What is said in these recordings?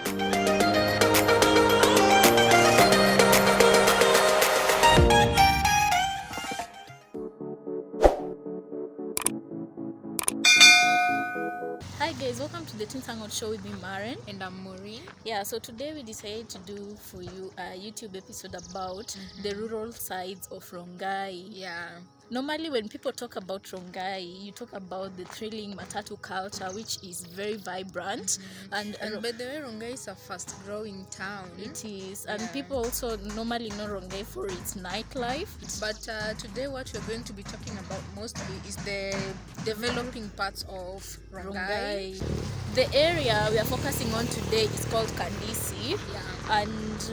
Hi guys, welcome to the Twins Hangout Show with me, Maren. And I'm Maureen. Yeah, so today we decided to do for you a YouTube episode about the rural sides of Rongai. Yeah. Normally when people talk about Rongai, you talk about the thrilling matatu culture, which is very vibrant. And by the way, Rongai is a fast growing town. It is. And people also normally know Rongai for its nightlife. But today what we're going to be talking about mostly is the developing parts of Rongai. The area we are focusing on today is called Kandisi. Yeah. And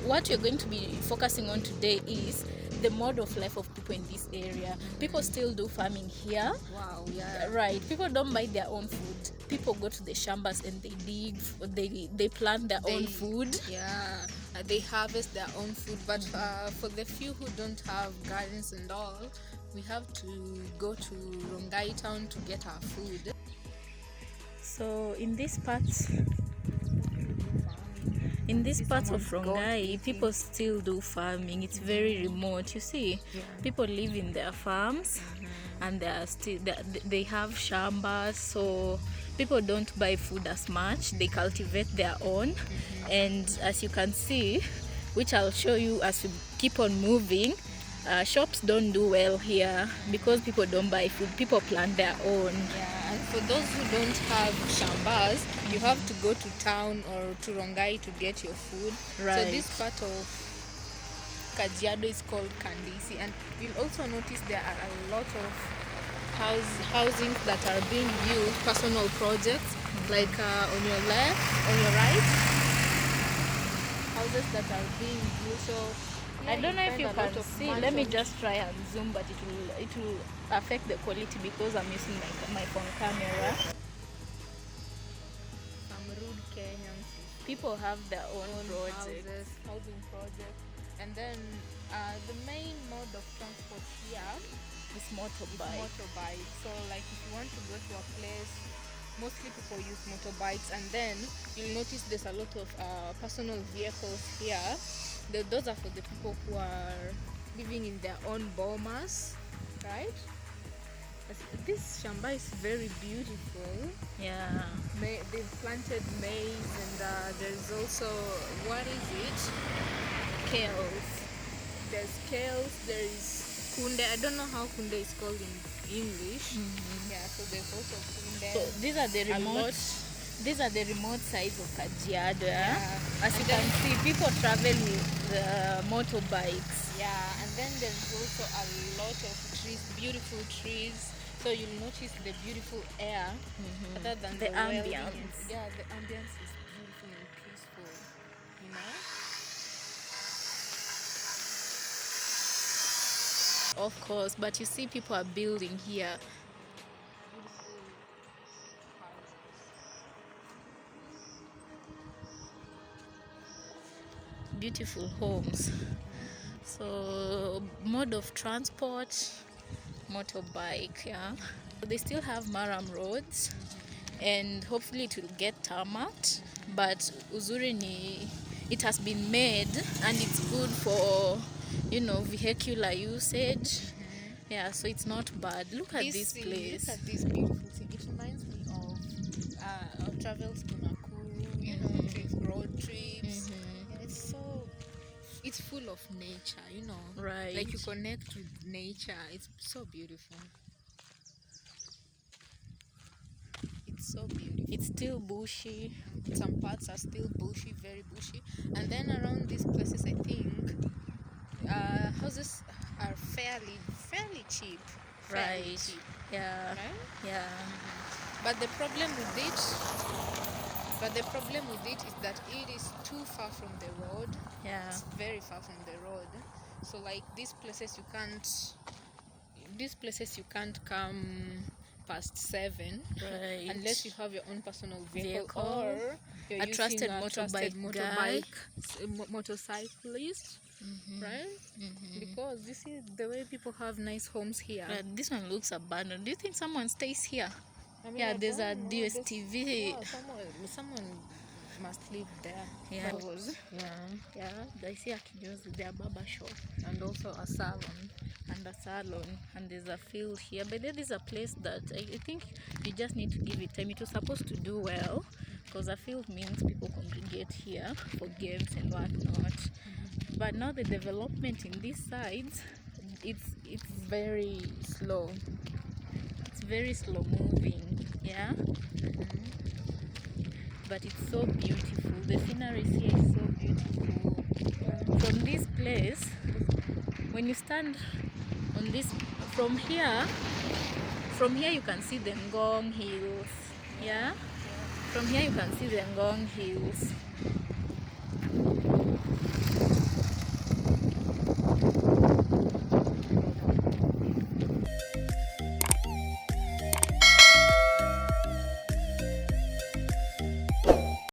what we're going to be focusing on today is the mode of life of people in this area. People still do farming here. Wow, yeah. Right. People don't buy their own food. People go to the shambas and they dig, they plant their own food. Yeah, they harvest their own food. But for the few who don't have gardens and all, we have to go to Rongai town to get our food. So in these parts of Rongai, people still do farming. It's very remote. You see, people live in their farms, and they have shambas. So people don't buy food as much. They cultivate their own, and as you can see, which I'll show you as we keep on moving, shops don't do well here because people don't buy food. People plant their own. Yeah, and for those who don't have shambas, you have to go to town or to Rongai to get your food. Right. So this part of Kajiado is called Kandisi, and you'll also notice there are a lot of housing that are being built, personal projects, like on your left, on your right, houses that are being built. So I don't know if you can see. Let me just try and zoom, but it will affect the quality because I'm using my phone camera. Some rude Kenyans. People have their own projects. Housing projects, and then the main mode of transport here is motorbike. So like if you want to go to a place, mostly people use motorbikes, and then you'll notice there's a lot of personal vehicles here. Those are for the people who are living in their own bomas, right? This shamba is very beautiful. Yeah. They've planted maize, and there's also, what is it? Kales. There's kales, there is kunde. I don't know how kunde is called in English. Yeah, so there's also kunde. So these are the remote sides of Kajiado. Yeah. As you can see, people travel with motorbikes. Yeah, and then there's also a lot of trees, beautiful trees. So you'll notice the beautiful air, other than the ambience. Yeah, the ambience is beautiful and peaceful, you know? Of course, but you see people are building here. Beautiful homes. So mode of transport, motorbike. Yeah, they still have maram roads, and hopefully it will get tarmacked. But uzuri ni it has been made, and it's good for vehicular usage. Yeah, so it's not bad. Look at this place. Look at this beautiful thing. It reminds me of travels to Nakuru, road trips. It's full of nature, Right. Like you connect with nature. It's so beautiful. It's so beautiful. It's still bushy. Some parts are still bushy, very bushy. And then around these places, I think houses are fairly cheap. Right. Yeah. Right? Yeah. But the problem with it is that it is too far from the road. Yeah. It's very far from the road. So like these places you can't come past 7, Right. unless you have your own personal vehicle or you're a trusted motorbike motorcyclist. Right? Because this is the way people have nice homes here. This one looks abandoned. Do you think someone stays here? I mean, Yeah, there's a DSTV. Someone must live there. Yeah. Because, Yeah, they see a kinyozi, their barber shop, and also a salon. And there's a field here. But there is a place that I think you just need to give it time. It was supposed to do well, because a field means people congregate here for games and whatnot. But now the development in these sides, it's Very slow. it's very slow moving. Yeah. But it's so beautiful. The scenery here is so beautiful. From this place, when you stand on this, from here you can see the Ngong Hills. Yeah. From here you can see the Ngong Hills.